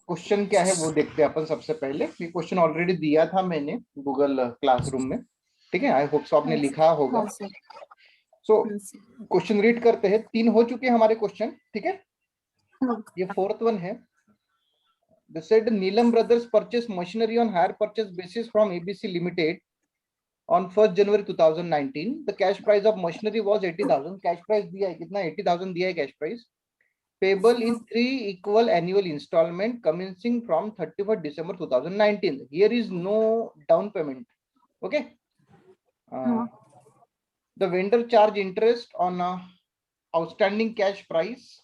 Question क्या है वो देखते हैं अपन सबसे पहले। ये क्वेश्चन ऑलरेडी दिया था मैंने गूगल क्लासरूम में, ठीक है। आई होप सो आपने लिखा होगा। सो क्वेश्चन रीड करते हैं। 3 हो चुके हैं हमारे क्वेश्चन, ठीक है। ये 4th वन है। They said Neelam Brothers purchased machinery on hire purchase basis from ABC Limited on 1st January 2019. The cash price of machinery was 80,000. Cash price दिया है कितना? 80,000 दिया है cash price. Payable in 3 equal annual installment commencing from 31st December 2019. Here is no down payment. Okay. The vendor charge interest on outstanding cash price.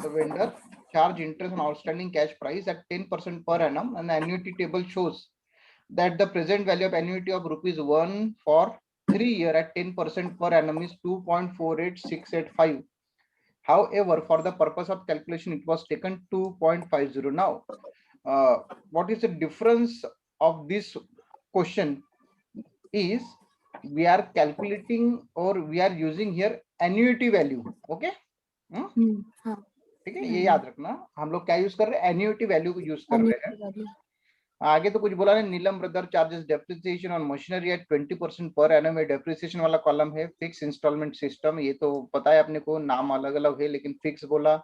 The vendor charge interest on outstanding cash price at 10% per annum, and the annuity table shows that the present value of annuity of ₹1 for 3 years at 10% per annum is 2.48685. However, for the purpose of calculation, it was taken 2.50. Now, what is the difference of this question is we are calculating or we are using here annuity value. Okay. ठीक है, ये याद रखना। हम लोग क्या use कर रहे हैं? एन्युटी वैल्यू को यूज कर रहे हैं। आगे तो कुछ बोला नहीं। Neelam brother charges depreciation on machinery at 20% per annum. Depreciation वाला कॉलम है फिक्स इंस्टॉलमेंट सिस्टम। ये तो पता है अपने को, नाम अलग अलग है लेकिन फिक्स बोला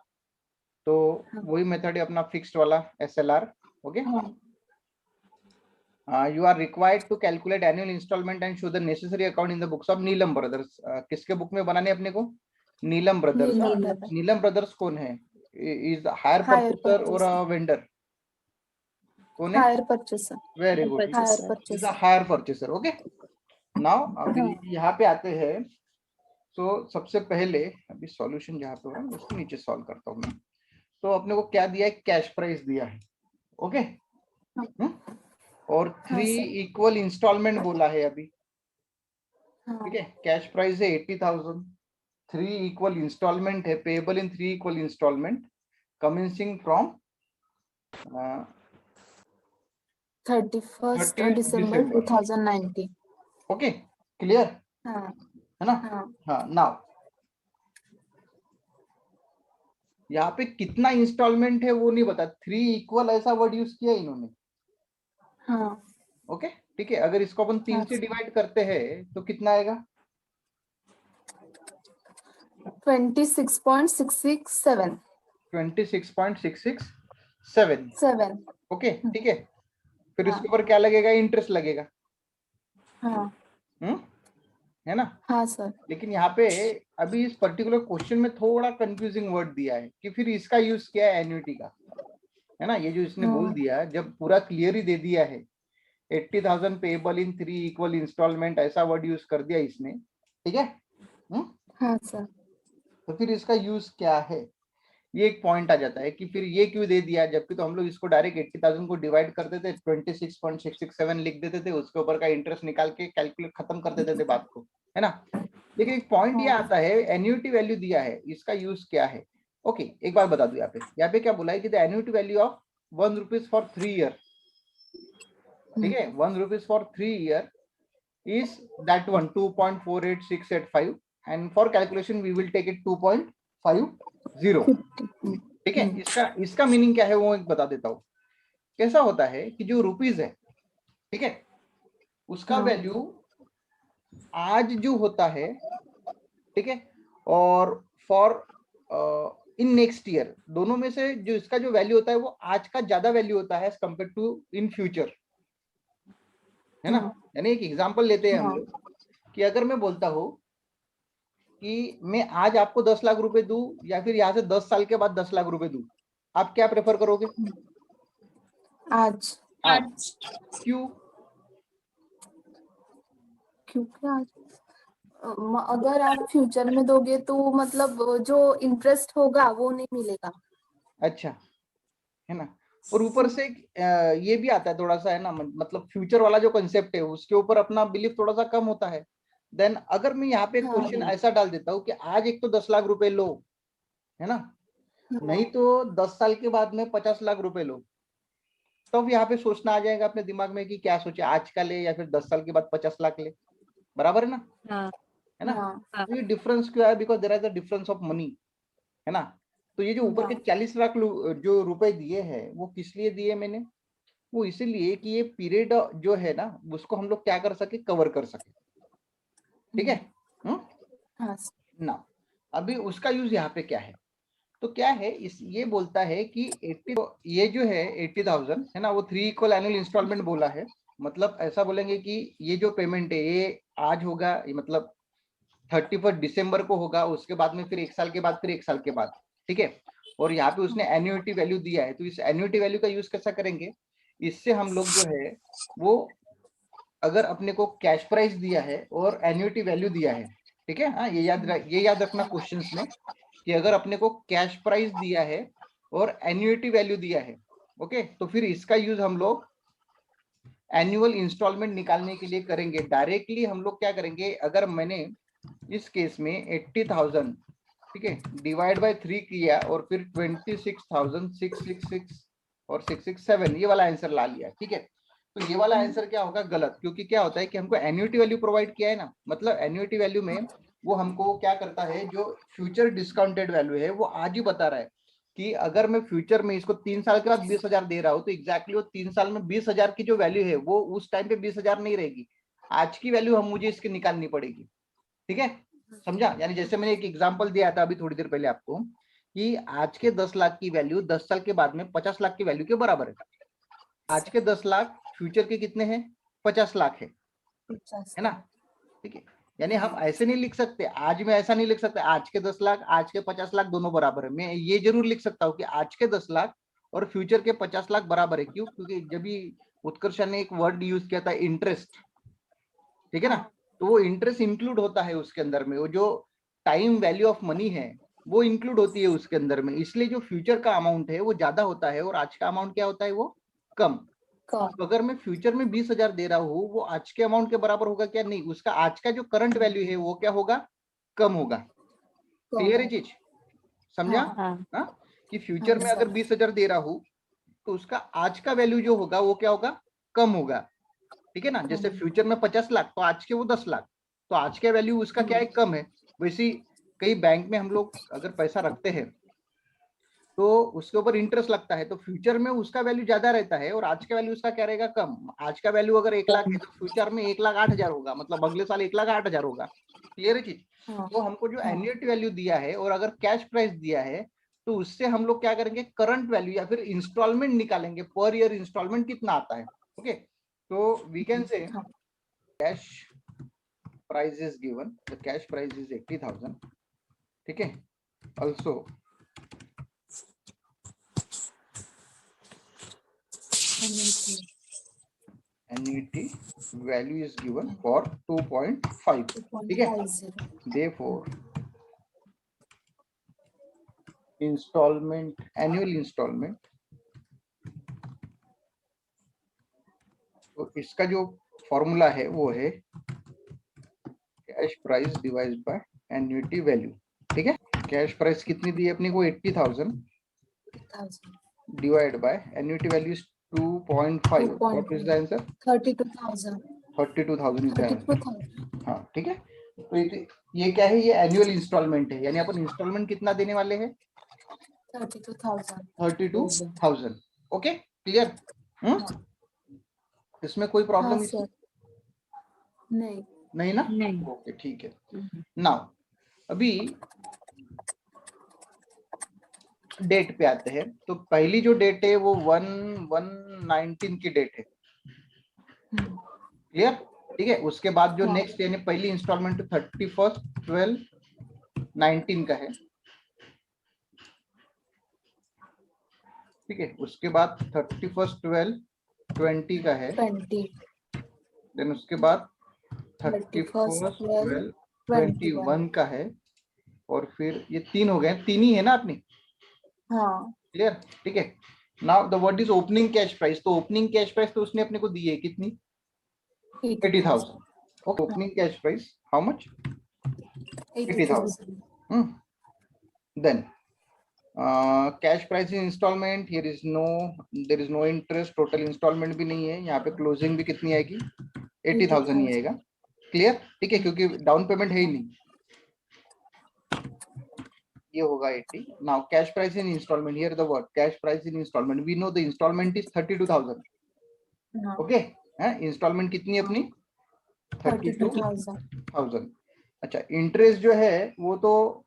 तो वही मेथड है अपना, फिक्स्ड वाला SLR। Okay. You are required to calculate annual installment and show the necessary account in the books of Neelam brothers. किसके बुक में बनाने अपने को? नीलम ब्रदर्स। नीलम ब्रदर्स कौन है? इज हायर परचेसर और वेंडर? कौन है? Hire purchaser. Very good, is a hire purchaser. Okay. Now अभी यहाँ पे आते हैं। तो सबसे पहले अभी सॉल्यूशन जहाँ पे हो रहा है उसके नीचे सॉल्व करता हूँ मैं। तो अपने को क्या दिया है? कैश प्राइस दिया है। ओके। और 3 इक्वल इंस्टॉलमेंट बोला है अभी, ठीक है। कैश प्राइस है 80,000, 3 इक्वल इंस्टॉलमेंट है, payable in 3 equal instalment commencing from 31st December 2019। Okay, clear है ना? हाँ। नाउ यहाँ पे कितना इंस्टॉलमेंट है वो नहीं बता, 3 इक्वल ऐसा वर्ड यूज किया इन्होंने। ओके, ठीक है। अगर इसको अपन 3 से डिवाइड करते हैं तो कितना आएगा? 26.667। 26.667। ओके, ठीक है। फिर इसके ऊपर क्या लगेगा? इंटरेस्ट लगेगा। है ना? हाँ सर। लेकिन यहाँ पे अभी इस पर्टिकुलर क्वेश्चन में थोड़ा कंफ्यूजिंग वर्ड दिया है कि फिर इसका यूज किया है एन्युटी का, है ना? ये जो इसने बोल दिया, जब पूरा क्लियर ही दे दिया है 80,000 पेएबल इन 3 इक्वल इंस्टॉलमेंट, ऐसा वर्ड यूज कर दिया इसने, ठीक है। हाँ सर। तो फिर इसका यूज क्या है? ये एक पॉइंट आ जाता है कि फिर ये क्यों दे दिया, जबकि तो हम लोग इसको डायरेक्ट 80,000 को डिवाइड कर देते, 26.667 लिख देते थे, उसके ऊपर का इंटरेस्ट निकाल के कैलकुलेट खत्म कर देते थे बात को, है ना? लेकिन एक पॉइंट ये आता है, एन्युटी वैल्यू दिया है, इसका यूज क्या है? ओके, एक बार बता दो। यहाँ पे क्या बोला है कि the annuity value of ₹1 for 3 year, ठीक है। ₹1 for 3 year is that one 2.48685 and for calculation we will take it 2.50, ठीक है। इसका मीनिंग क्या है वो एक बता देता हूँ। कैसा होता है कि जो रुपीज है, ठीक है, उसका वैल्यू आज जो होता है, ठीक है, और फॉर इन नेक्स्ट ईयर, दोनों में से जो इसका जो वैल्यू होता है वो आज का ज्यादा वैल्यू होता है as compare to in future, है ना? यानी एक एग्जांपल लेते हैं हम लोग कि अगर मैं बोलता हूं कि मैं आज आपको 10 लाख रुपए दूं या फिर यहाँ से 10 साल के बाद 10 लाख रुपए दूं, आप क्या प्रेफर करोगे? आज। क्यों? क्योंकि आज अगर आप फ्यूचर में दोगे तो मतलब जो इंटरेस्ट होगा वो नहीं मिलेगा। अच्छा, है ना? और ऊपर से ये भी आता है थोड़ा सा, है ना, मतलब फ्यूचर वाला जो कंसेप्ट है उसके ऊपर अपना बिलीफ थोड़ा सा कम होता है। देन अगर मैं यहाँ पे क्वेश्चन ऐसा डाल देता हूँ कि आज एक तो 10 लाख रुपए लो, है ना, नहीं तो 10 साल के बाद में 50 लाख रुपए लो, तो यहाँ पे सोचना आ जाएगा अपने दिमाग में कि क्या सोचे, आज का ले या फिर 10 साल के बाद 50 लाख ले, बराबर है ना? है ना? तो ये डिफरेंस क्यों है? Because there is a difference of money, है ना? तो ये जो ऊपर के 40 लाख जो रुपए दिए हैं वो किस लिए दिए मैंने, वो इसीलिए कि ये पीरियड जो है ना उसको हम लोग क्या कर सके, कवर कर सके, ठीक है। हाँ ना अभी उसका यूज यहाँ पे क्या है, तो क्या है इस ये बोलता है कि 80, ये जो है 80,000 है ना, वो 3 इक्वल एनुअल इंस्टॉलमेंट बोला है। मतलब ऐसा बोलेंगे कि ये जो पेमेंट है ये आज होगा, ये मतलब 31 दिसंबर को होगा, उसके बाद में फिर 1 साल के बाद, फिर 1 साल के बाद, ठीक है। और यहाँ पे उसने एन्युइटी वैल्यू दिया है, तो इस एन्युइटी वैल्यू का यूज कैसा करेंगे, इससे हम लोग जो है वो अगर अपने को कैश प्राइस दिया है और एन्युइटी वैल्यू दिया है, ठीक है। हाँ, ये याद रखना क्वेश्चंस में कि अगर अपने को कैश प्राइस दिया है और एन्युइटी वैल्यू दिया है, ओके, तो फिर इसका यूज हम लोग एनुअल इंस्टॉलमेंट निकालने के लिए करेंगे। डायरेक्टली हम लोग क्या करेंगे, अगर मैंने इस केस में 80,000, ठीक है, डिवाइड बाय 3 किया और फिर 26,666 और 667 ये वाला आंसर ला लिया, ठीक है, तो ये वाला आंसर क्या होगा, गलत। क्योंकि क्या होता है कि हमको एन्युइटी वैल्यू प्रोवाइड किया है ना, मतलब एन्युइटी वैल्यू में वो हमको क्या करता है, जो फ्यूचर डिस्काउंटेड वैल्यू है वो आज ही बता रहा है कि अगर मैं फ्यूचर में इसको 3 साल के बाद 20,000 दे रहा हूं तो एग्जैक्टली वो 3 साल में 20,000 की जो वैल्यू है वो उस टाइम पे 20,000 नहीं रहेगी, आज की वैल्यू हम मुझे इसकी निकालनी पड़ेगी, ठीक है। समझा, यानी जैसे मैंने एक एग्जांपल दिया था अभी थोड़ी देर पहले आपको कि आज के 10 लाख की वैल्यू 10 साल के बाद में 50 लाख की वैल्यू के बराबर है। आज के 10 लाख फ्यूचर के कितने हैं, 50 लाख है ना, ठीक है। यानी हम ऐसे नहीं लिख सकते, आज में ऐसा नहीं लिख सकते आज के 10 लाख आज के 50 लाख दोनों बराबर है। मैं ये जरूर लिख सकता हूँ कि आज के 10 लाख और फ्यूचर के 50 लाख बराबर है। क्यों, क्योंकि जब भी उत्कर्ष ने एक वर्ड यूज किया था इंटरेस्ट, ठीक है ना, तो वो इंटरेस्ट इंक्लूड होता है उसके अंदर में, वो जो टाइम वैल्यू ऑफ मनी है वो इंक्लूड होती है उसके अंदर में, इसलिए जो फ्यूचर का अमाउंट है वो ज्यादा होता है और आज का अमाउंट क्या होता है, वो कम। तो अगर मैं फ्यूचर में 20,000 दे रहा हूँ वो आज के अमाउंट के बराबर होगा क्या, नहीं, उसका आज का जो करंट वैल्यू है वो क्या होगा, कम होगा। क्लियर है चीज, समझा। हाँ, कि फ्यूचर में अगर 20,000 दे रहा हूँ तो उसका आज का वैल्यू जो होगा वो क्या होगा, कम होगा, ठीक है ना। जैसे फ्यूचर में 50 लाख तो आज के वो 10 लाख, तो आज का वैल्यू उसका क्या है, कम है। वैसे कई बैंक में हम लोग अगर पैसा रखते हैं तो उसके ऊपर इंटरेस्ट लगता है, तो फ्यूचर में उसका वैल्यू ज्यादा रहता है और आज का वैल्यू उसका क्या रहेगा, कम। आज का वैल्यू अगर 1 लाख है तो फ्यूचर में 1,08,000 होगा, मतलब अगले साल 1,08,000 होगा। क्लियर है चीज। तो हमको जो एन्युइटी वैल्यू दिया है और अगर कैश प्राइस दिया है तो उससे हम लोग क्या करेंगे, करंट वैल्यू या फिर इंस्टॉलमेंट निकालेंगे, पर ईयर इंस्टॉलमेंट कितना आता है। ओके, तो we can say cash price is given, the cash price is 80,000, ठीक है। Also annuity value is given for 2.5, ठीक है। therefore installment, annual installment, तो इसका जो फॉर्मूला है वो है cash price divide by annuity value, ठीक है। कैश प्राइस कितनी दी है अपने को, 80,000 divide by annuity value 2.5, what is the answer, 32,000 is the answer. हाँ, ठीक है। तो ये क्या है, ये एनुअल इंस्टॉलमेंट है, यानी अपन इंस्टॉलमेंट कितना देने वाले हैं, 32,000। Okay, clear. इसमें कोई प्रॉब्लम नहीं ना, ओके, ठीक है। नाउ अभी डेट पे आते हैं, तो पहली जो डेट है वो 1/1/19 की डेट है, क्लियर, ठीक है। उसके बाद जो नेक्स्ट यानी पहली इंस्टॉलमेंट 31/12/19 का है, ठीक है। उसके बाद 31/12/20 का है, देन उसके बाद 31/12/21 का है, और फिर ये 3 हो गए, 3 ही है ना अपनी, क्लियर, ठीक है। Now the what is opening cash price, तो ओपनिंग कैश प्राइस तो उसने अपने को दी है कितनी, 80,000। Okay, opening cash price how much, 80,000। Then cash price in instalment, here is no, there is no interest, total instalment भी नहीं है, यहाँ पे क्लोजिंग भी कितनी आएगी, 80,000 ही आएगा, क्लियर, ठीक है, क्योंकि डाउन पेमेंट है ही नहीं। ये होगा 80. Now cash price in instalment, here the word cash price in instalment, we know the instalment is 32,000. Okay, है इंस्टॉलमेंट कितनी है अपनी 32,000. अच्छा, इंटरेस्ट जो है वो तो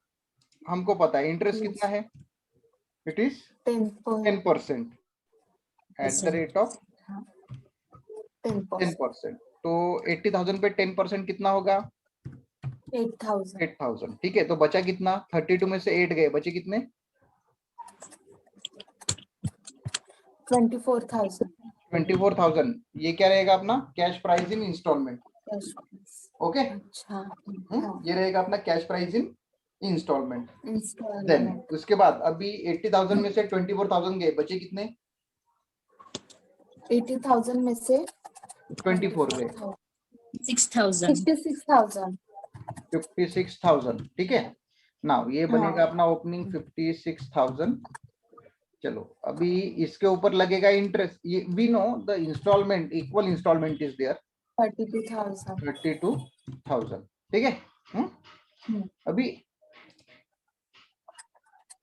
हमको पता है, इंटरेस्ट कितना है, it is 10% at the rate of 10%. तो 80,000 पे 10% कितना होगा 8,000. ठीक है, तो बचा कितना, 32 में से 8 गए, बचे कितने 24,000. ये क्या रहेगा अपना cash price in instalment. Okay, ये रहेगा अपना cash price in instalment. Then उसके बाद अभी 80,000 में से 24,000 गए, बचे कितने 80,000 में से 24 गए, 56,000. ठीक है, नाउ ये बनेगा अपना ओपनिंग 56,000. चलो अभी इसके ऊपर लगेगा इंटरेस्ट. ये we know the instalment, equal instalment is there 32,000. ठीक है. अभी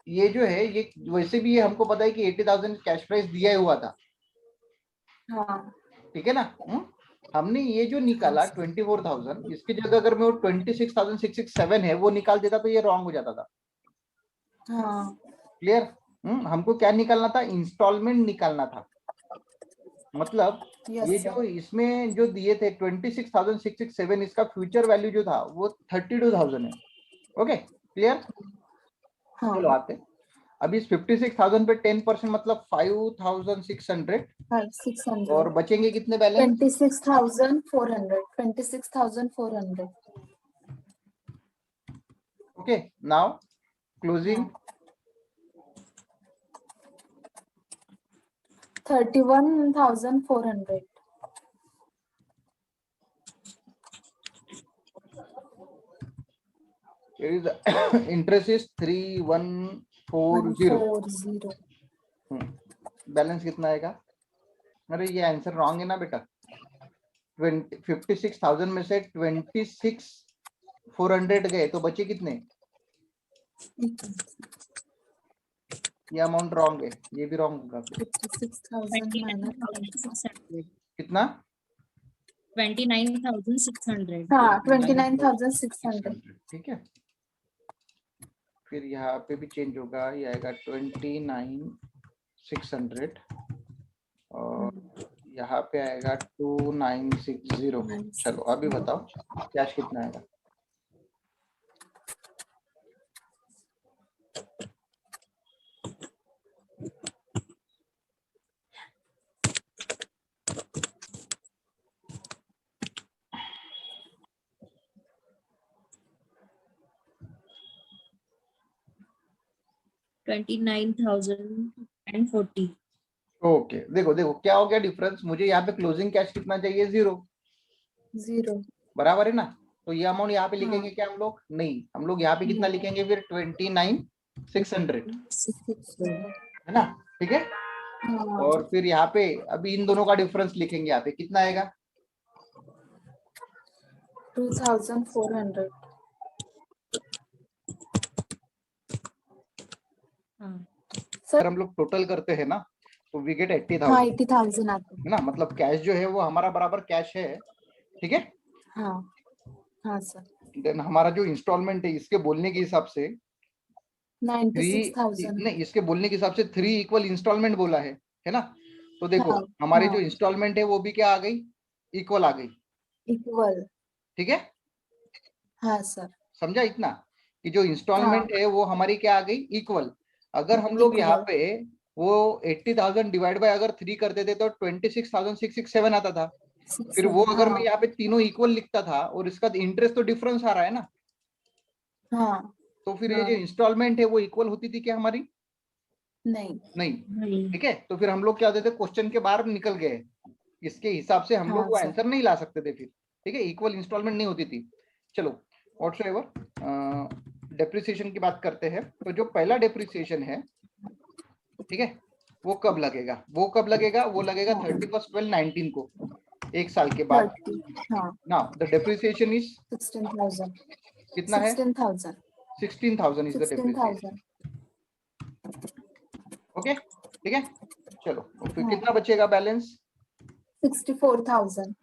ये जो है ये वैसे भी ये हमको पता है कि 80,000 कैश प्राइस दिया हुआ था. ठीक है ना. हमने ये जो निकाला 24,000, इसकी जगह अगर मैं वो 26,667 है वो निकाल देता तो ये रॉन्ग हो जाता था. क्लियर. हमको क्या निकालना था, इंस्टॉलमेंट निकालना था. मतलब ये जो इसमें जो दिए थे 26,667, इसका फ्यूचर वैल्यू जो था वो 32,000 है. Okay, clear. चलो आते हैं. अभी इस 56,000 पे 10% मतलब 5,600. और बचेंगे कितने balance 26,400. Okay, now closing 31,400. Interest is 3140. Balance कितना आएगा. अरे ये आंसर रॉन्ग है ना बेटा. 56,000 में से 26,400 गए तो बचे कितने, ये अमाउंट रॉन्ग है, ये भी रॉन्ग होगा. 56,000 कितना 29,600. 29,600. ठीक है. फिर यहाँ पे भी चेंज होगा, ये आएगा 29,600 और यहाँ पे आएगा 2960. चलो अभी बताओ कैश कितना आएगा. $29,040. ओके, देखो देखो क्या हो गया डिफरेंस. मुझे यहाँ पे क्लोजिंग कैश कितना चाहिए, 0. बराबर है ना. तो ये अमाउंट यहाँ पे लिखेंगे क्या हम लोग, नहीं, हम लोग यहाँ पे कितना लिखेंगे फिर 29,600 है ना. ठीक है. और फिर यहाँ पे अभी इन दोनों का डिफरेंस लिखेंगे, यहाँ पे कितना आएगा 2,400. सर हम लोग टोटल करते हैं ना तो वी गेट 80,000. 80,000 आते है ना. मतलब कैश जो है वो हमारा बराबर कैश है. ठीक है. सर. देन हमारा जो इंस्टॉलमेंट है इसके बोलने के हिसाब से 96,000. नहीं, इसके बोलने के हिसाब से 3 इक्वल इंस्टॉलमेंट बोला है ना. तो देखो हमारी जो इंस्टॉलमेंट है वो भी क्या आ गई, इक्वल आ गई. इक्वल. ठीक है. सर. समझा इतना कि जो इंस्टॉलमेंट है वो हमारी क्या आ गई, इक्वल. अगर हम लोग यहाँ पे वो 80,000 डिवाइड बाय अगर 3 करते थे तो 26,667 आता था. फिर वो अगर मैं यहाँ पे तीनों इक्वल लिखता था और इसका इंटरेस्ट तो डिफरेंस आ रहा है ना. तो फिर ये जो इंस्टॉलमेंट है वो इक्वल होती थी क्या हमारी, नहीं. ठीक है. तो फिर हम लोग क्या होते थे, क्वेश्चन के बाहर निकल गए. इसके हिसाब से हम लोग वो आंसर नहीं ला सकते थे फिर. ठीक है, इक्वल इंस्टॉलमेंट नहीं होती थी. चलो व्हाटसोएवर डेप्रिसिएशन की बात करते हैं. तो जो पहला डेप्रिसिएशन है, ठीक है, वो कब लगेगा, वो लगेगा 31/12/19 को, एक साल के बाद. Now the depreciation is 16,000. कितना है 16,000 इज द 16,000 ओके, ठीक है। चलो फिर हाँ। कितना बचेगा बैलेंस? 64,000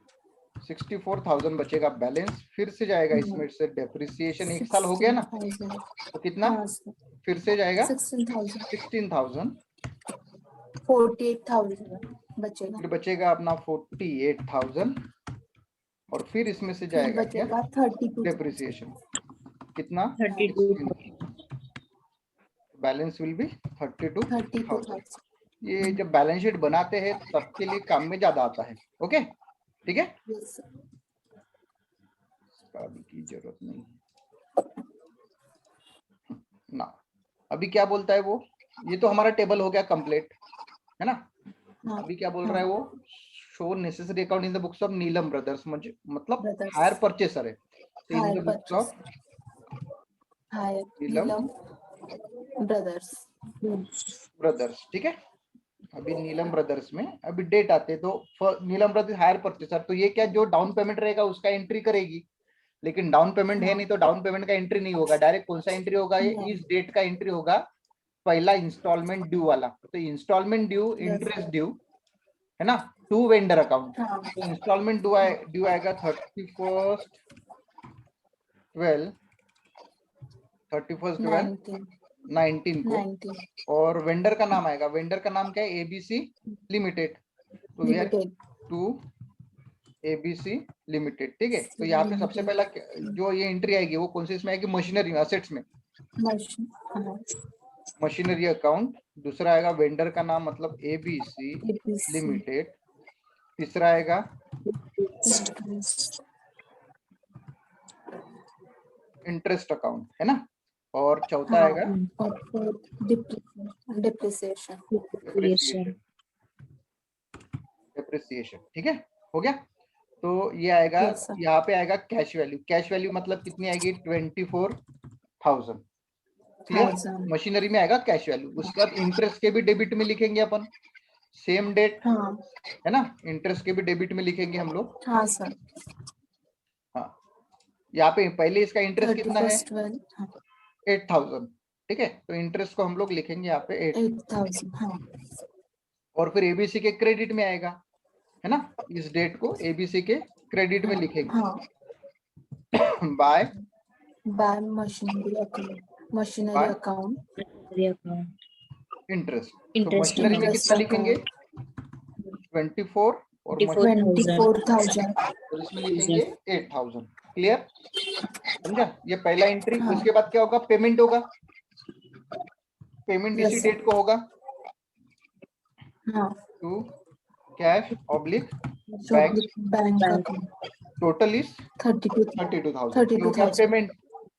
64,000 बचेगा बैलेंस। फिर से जाएगा इसमें से डेप्रिसिएशन, एक साल हो गया ना, 16,000 तो कितना हाँ सर फिर से जाएगा? 16,000 16,000। 48,000 बचेगा। फिर बचेगा अपना 48,000 और फिर इसमें से फिर जाएगा क्या? बचेगा 32,000 डेप्रिसिएशन कितना? 32,000 बैलेंस विल बी 32,000। 32,000 ये जब बैलेंस शीट बनाते हैं तब के लिए काम में ज्यादा आता है। ओके, ठीक है, यस सर इसका अभी की जरूरत नहीं ना। अभी क्या बोलता है वो? ये तो हमारा टेबल हो गया कंप्लीट, है ना। हाँ अभी क्या बोल रहा है वो? Show necessary account in the books of Neelam brothers, मतलब Brothers. हायर परचेसर है, तो in hire the books of hire Neelam Neelam brothers brothers, ठीक है। अभी नीलम ब्रदर्स में अभी डेट आते हैं, तो नीलम ब्रदर्स हायर परचेसर, तो ये क्या जो डाउन पेमेंट रहेगा उसका एंट्री करेगी, लेकिन डाउन पेमेंट है हाँ। नहीं, तो डाउन पेमेंट का एंट्री नहीं होगा। डायरेक्ट कौन सा एंट्री होगा? ये नहीं। इस डेट का एंट्री होगा, पहला इंस्टॉलमेंट ड्यू वाला। तो इंस्टॉलमेंट ड्यू, इंटरेस्ट ड्यू, है ना, टू वेंडर अकाउंट। हाँ तो इंस्टॉलमेंट ड्यू आएगा 31/12/19 को, 19 और वेंडर का नाम आएगा, वेंडर का नाम क्या है? ABC limited. तो we are limited to ABC limited, ठीक है। तो यहाँ पे सबसे पहला जो ये एंट्री आएगी वो कौन सी इसमें आएगी? मशीनरी असेट्स में, मशीनरी अकाउंट। दूसरा आएगा वेंडर का नाम, मतलब एबीसी लिमिटेड। तीसरा आएगा इंटरेस्ट अकाउंट, है ना, और चौथा आएगा डिप्रिसिएशन डेप्रिसिएशन, ठीक है, हो गया। तो ये आएगा, Yes, sir. यहाँ पे आएगा कैश वैल्यू। कैश वैल्यू मतलब कितनी आएगी? 24,000। क्लियर? 1000 मशीनरी में आएगा कैश वैल्यू। उसके बाद इंटरेस्ट के भी डेबिट में लिखेंगे अपन, सेम डेट, हाँ है ना। इंटरेस्ट के भी डेबिट में लिखेंगे हम लोग। हाँ सर हाँ, यहाँ पे पहले इसका इंटरेस्ट कितना है? 8,000, ठीक है। तो इंटरेस्ट को हम लोग लिखेंगे यहाँ पे 8,000 हाँ और फिर एबीसी के क्रेडिट में आएगा, है ना। इस डेट को एबीसी के क्रेडिट में लिखेंगे। हाँ bye machinery By? Account interest. तो Interest मशीनरी में interest कितना लिखेंगे? 24 और 24,000 और इसमें लिखेंगे 8,000। क्लियर? समझा? ये पहला एंट्री। हाँ। उसके बाद क्या होगा? पेमेंट होगा। पेमेंट Yes, इसी sir. डेट को होगा, हाँ to cash oblique bank. Bank account total is 32,000 32,000 payment,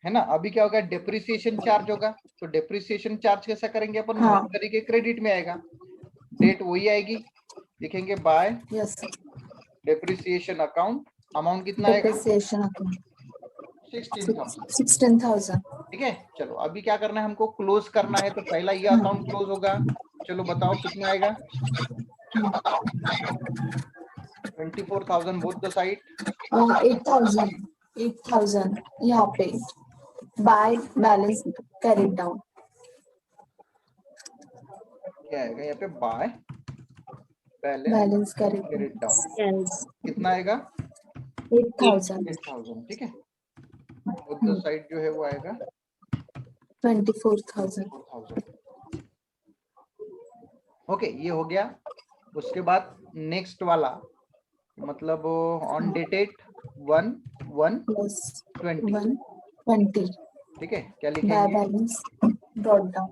है ना। अभी क्या होगा? डेप्रिसिएशन चार्ज होगा। तो डेप्रिसिएशन चार्ज कैसा करेंगे अपन? हाँ। मशीनरी के क्रेडिट में आएगा, डेट वही आएगी, लिखेंगे by yes depreciation account. Amount कितना आएगा? डिप्रिसिएशन अकाउंट 16,000, 16,000 ठीक है। चलो अभी क्या करना है हमको? क्लोज करना है। तो पहला ये हाँ। अकाउंट क्लोज होगा। चलो बताओ कितना आएगा? 24,000 बोथ द साइड। 8,000 यहाँ पे बाय बैलेंस कैरिड डाउन क्या आएगा यहाँ पे? By balance balance carried carried down. कितना आएगा? 8,000 8,000, ठीक है। बोथ द साइड जो है वो आएगा 24,000 4,000। ओके, ये हो गया। उसके बाद नेक्स्ट वाला, मतलब ऑन डेटेड 1/1/20, 120 ठीक है। क्या बाय लिखेंगे? Balance brought down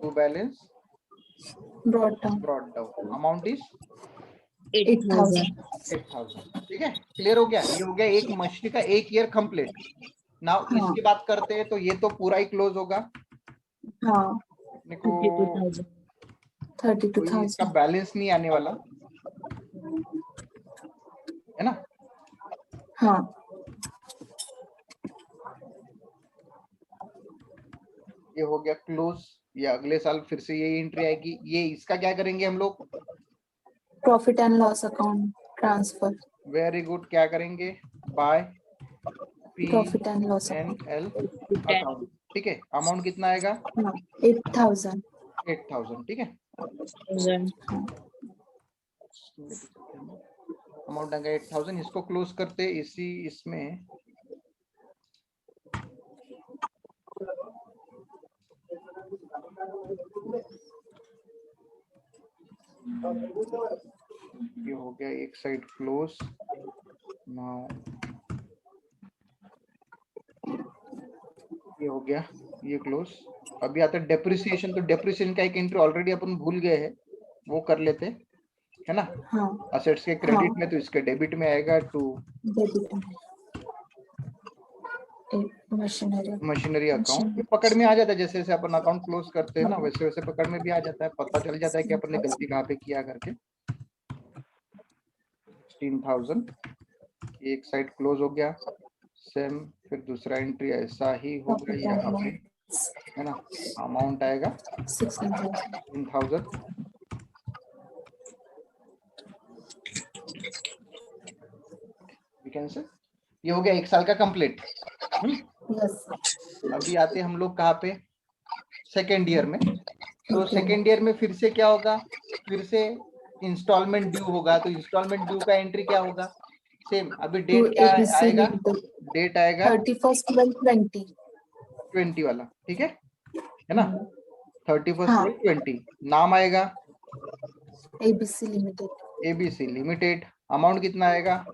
to balance brought down brought down. Amount is 8,000 8,000, ठीक है। क्लियर हो गया? ये हो गया एक मछली का एक ईयर कंप्लीट। नाउ हाँ। इसकी बात करते हैं, तो ये तो पूरा ही क्लोज होगा। हाँ अपने को 32,000 कोई इसका बैलेंस नहीं आने वाला, है ना। हाँ ये हो गया क्लोज। ये अगले साल फिर से ये एंट्री आएगी। ये इसका क्या करेंगे हम लोग? Profit and loss account transfer very good. क्या करेंगे? By profit and loss P&L account, ठीक है। अमाउंट कितना आएगा? 8,000। 8,000, ठीक है। अमाउंट आएगा 8,000, इसको क्लोज करते इसी इसमें। ये हो गया एक साइड क्लोज। नाउ ये हो गया ये क्लोज। अभी आता है डेप्रिसिएशन। तो डेप्रिसिएशन का एक एंट्री ऑलरेडी अपन भूल गए हैं, वो कर लेते है ना। हाँ असेट्स के क्रेडिट में, तो इसके डेबिट में आएगा टू मशीनरी अकाउंट। ये पकड़ में आ जाता है, जैसे जैसे अपन अकाउंट क्लोज करते हैं ना, वैसे वैसे पकड़ में भी आ जाता है, पता चल जाता है कि अपन ने गलती कहाँ पे किया करके। 16,000 एक साइड क्लोज हो गया। सेम फिर दूसरा एंट्री ऐसा ही होगा यहाँ पे, है ना। अमाउंट आएगा 16,000। ये हो गया एक साल का कंप्लीट। अभी आते हम लोग कहाँ पे? सेकेंड ईयर में। तो सेकेंड ईयर में फिर से क्या होगा? फिर से इंस्टॉलमेंट ड्यू होगा। तो इंस्टॉलमेंट ड्यू का एंट्री क्या होगा? सेम। अभी डेट क्या आएगा? डेट आएगा 31/12/20 वाला, ठीक है ना। 31/12/20। नाम आएगा ABC limited. ABC limited. Amount कितना आएगा?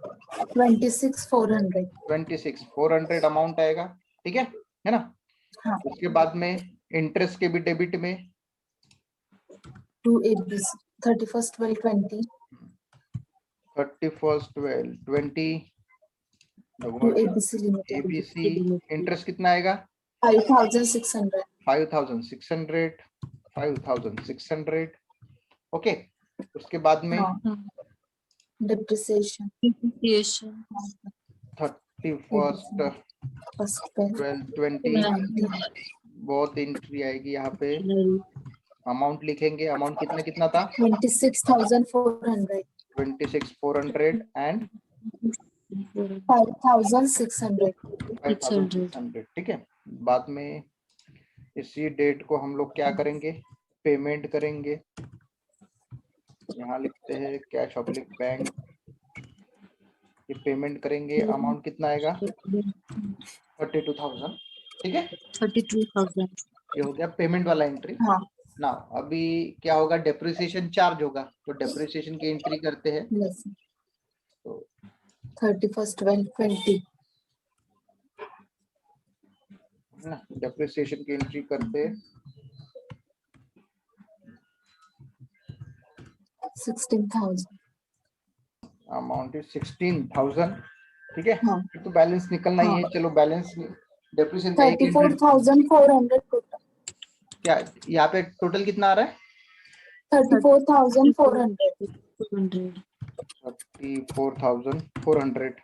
26,400। 26,400 अमाउंट आएगा, ठीक है ना। हाँ। उसके बाद में इंटरेस्ट के भी डेबिट में to ABC 31/12/20 31/12/20 to ABC limited. ABC interest कितना आएगा? 5,600। 5,600 ओके। उसके बाद में डिप्रिसिएशन 31/12/20 बहुत एंट्री आएगी यहाँ पे। अमाउंट लिखेंगे। अमाउंट कितना कितना था? 26,400 26,400 एंड 5,600। 5,600, ठीक है। बाद में इसी डेट को हम लोग क्या करेंगे? पेमेंट करेंगे। यहाँ लिखते हैं कैश ऑब्लिक बैंक। ये पेमेंट करेंगे। अमाउंट कितना आएगा? 32,000, ठीक है। 32,000। ये हो गया पेमेंट वाला एंट्री। हाँ। ना अभी क्या होगा? डेप्रिसिएशन चार्ज होगा। तो डेप्रिसिएशन की एंट्री करते हैं। तो 31/12/20 ना डेप्रिसिएशन की एंट्री करते हैं। 16,000। अमाउंट इज 16,000, ठीक है। हाँ। तो बैलेंस निकलना ही है। चलो बैलेंस डेप्रिसिएशन का 34,400 टोटल। क्या यहाँ पे टोटल कितना आ रहा है? 34,400। 34,400।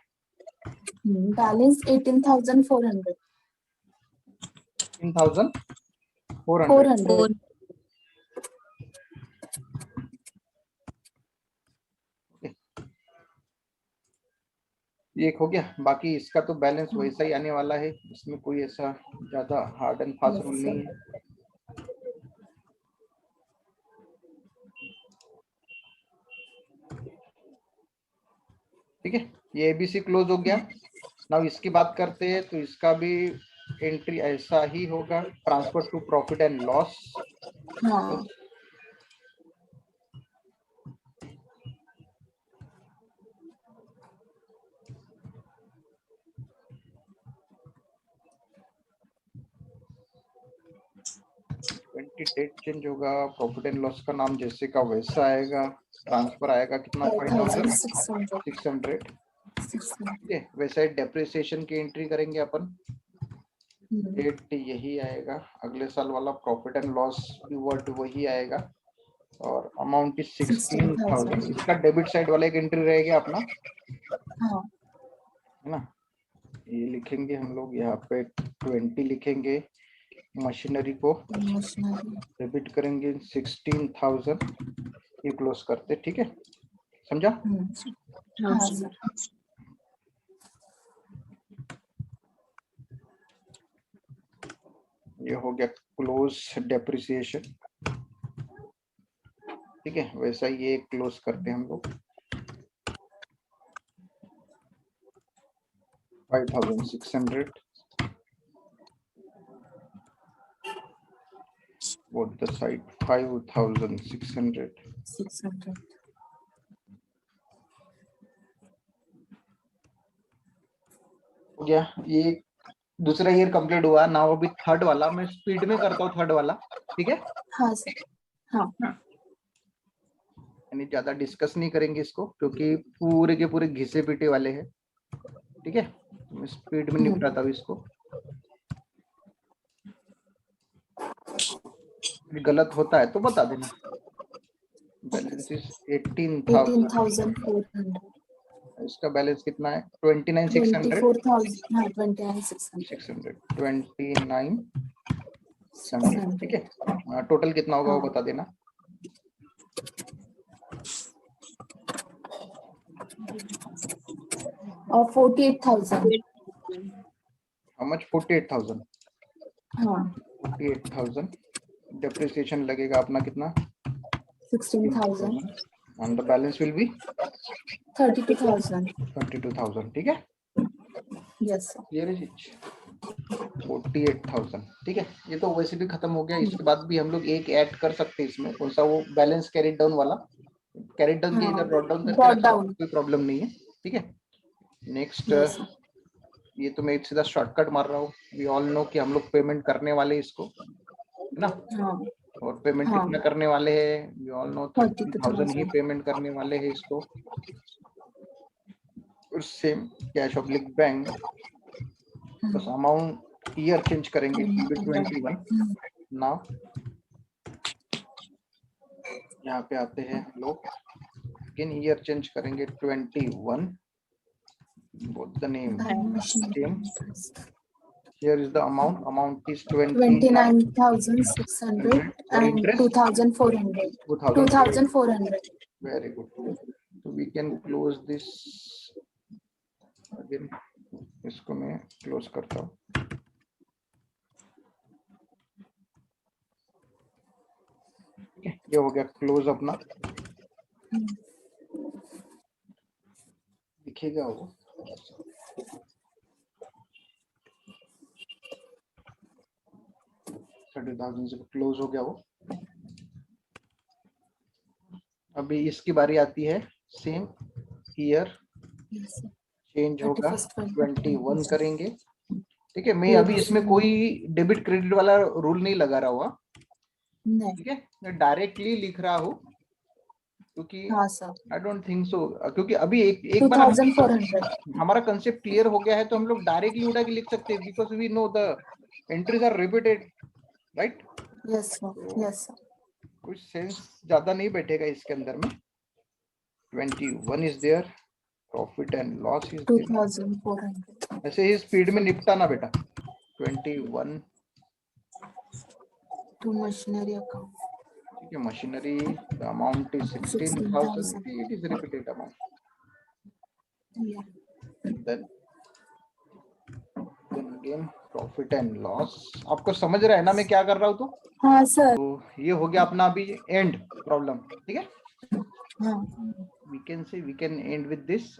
बैलेंस 18,400। 18,400। ये एक हो गया। बाकी इसका तो बैलेंस वैसा ही आने वाला है। इसमें कोई ऐसा ज्यादा हार्ड एंड फास्ट रूल नहीं है। ठीक है। ये ABC क्लोज हो गया। नाउ इसकी बात करते हैं। तो इसका भी एंट्री ऐसा ही होगा। Transfer to profit and loss. हाँ। डेट चेंज होगा। प्रॉफिट एंड लॉस का नाम जैसे का वैसा आएगा। ट्रांसफर आएगा कितना? 5,600, ठीक है। वैसे डेप्रिसिएशन की एंट्री करेंगे अपन। डेट यही आएगा। अगले साल वाला प्रॉफिट एंड लॉस भी वर्ड वही आएगा। और अमाउंट इज 16,000। इसका डेबिट साइड वाला एक एंट्री रहेगा अपना, हाँ। है ना। ये लिखेंगे हम लोग यहाँ पे 20 लिखेंगे। मशीनरी को डेबिट करेंगे 16,000। ये क्लोज करते, ठीक है। समझा? हाँ सर। ये हो गया क्लोज डेप्रिसिएशन, ठीक है। वैसा ये क्लोज करते हैं हम लोग 5600, what the side 5600, 600 हो गया। ये दूसरा ईयर कंप्लीट हुआ। नाउ अभी थर्ड वाला मैं स्पीड में करता हूँ, थर्ड वाला, ठीक है। हाँ सर, हाँ यानी ज्यादा डिस्कस नहीं करेंगे इसको, क्योंकि पूरे के पूरे घिसे पीटे वाले हैं, ठीक है। मैं स्पीड में निपटाता हूँ इसको। गलत होता है तो बता देना। बैलेंस इज 18,000, 18,400, इसका बैलेंस कितना है 29,600, 24,000, हाँ 29,600, 29,600, ठीक है। टोटल कितना होगा वो बता देना। और 48,000, हाउ मच 48,000, हाँ 48,000। डेप्रिसिएशन लगेगा अपना कितना 16,000, and the balance will be 32,000, 32,000, ठीक है। यस सर, ये रही चीज 48,000, ठीक है। ये तो वैसे भी खत्म हो गया। इसके बाद भी हम लोग एक ऐड कर सकते हैं इसमें, कौन सा, वो बैलेंस कैरिड डाउन वाला। कैरिड डाउन के इधर ब्रॉट डाउन करके रखा, कोई प्रॉब्लम नहीं है, ठीक है। नेक्स्ट ये तो मैं सीधा शॉर्टकट मार रहा हूँ। वी ऑल नो कि हम लोग पेमेंट करने वाले इसको, है ना। और पेमेंट कितना करने वाले हैं, वी ऑल नो 30,000 ही पेमेंट करने वाले हैं इसको। और सेम कैश ऑब्लिक बैंक, बस अमाउंट ईयर चेंज करेंगे 21। नाउ यहाँ पे आते हैं हम लोग, अगेन ईयर चेंज करेंगे 21, both the name same. Here is the amount is 29,600 and 2,400, 2,400. Very good. So we can close this again. इसको मैं क्लोज करता हूँ। ये हो गया क्लोज अपना, दिखेगा वो। से क्लोज हो गया वो। अभी इसकी बारी आती है। सेम ईयर चेंज होगा 21 करेंगे, ठीक है। मैं अभी इसमें कोई डेबिट क्रेडिट वाला रूल नहीं लगा रहा हुआ, ठीक है। मैं डायरेक्टली लिख रहा हूँ, क्योंकि आई डोंट थिंक सो, क्योंकि अभी एक बार हमारा कंसेप्ट क्लियर हो गया है तो हम लोग डायरेक्टली उठा के लिख सकते हैं, because we know the entries are repeated, right. Yes sir, कुछ सेंस ज्यादा नहीं बैठेगा इसके अंदर में। 21 is there, profit and loss is 2,400। ऐसे ही स्पीड में निपटा ना बेटा। 21 टू मशीनरी अकाउंट, ठीक है। Machinery the amount is 16,000, it is repeated amount. then again profit and loss. आपको समझ रहा है ना मैं क्या कर रहा हूँ? तो हाँ सर। तो ये हो गया अपना अभी एंड प्रॉब्लम, ठीक है। हाँ, we can say we can end with this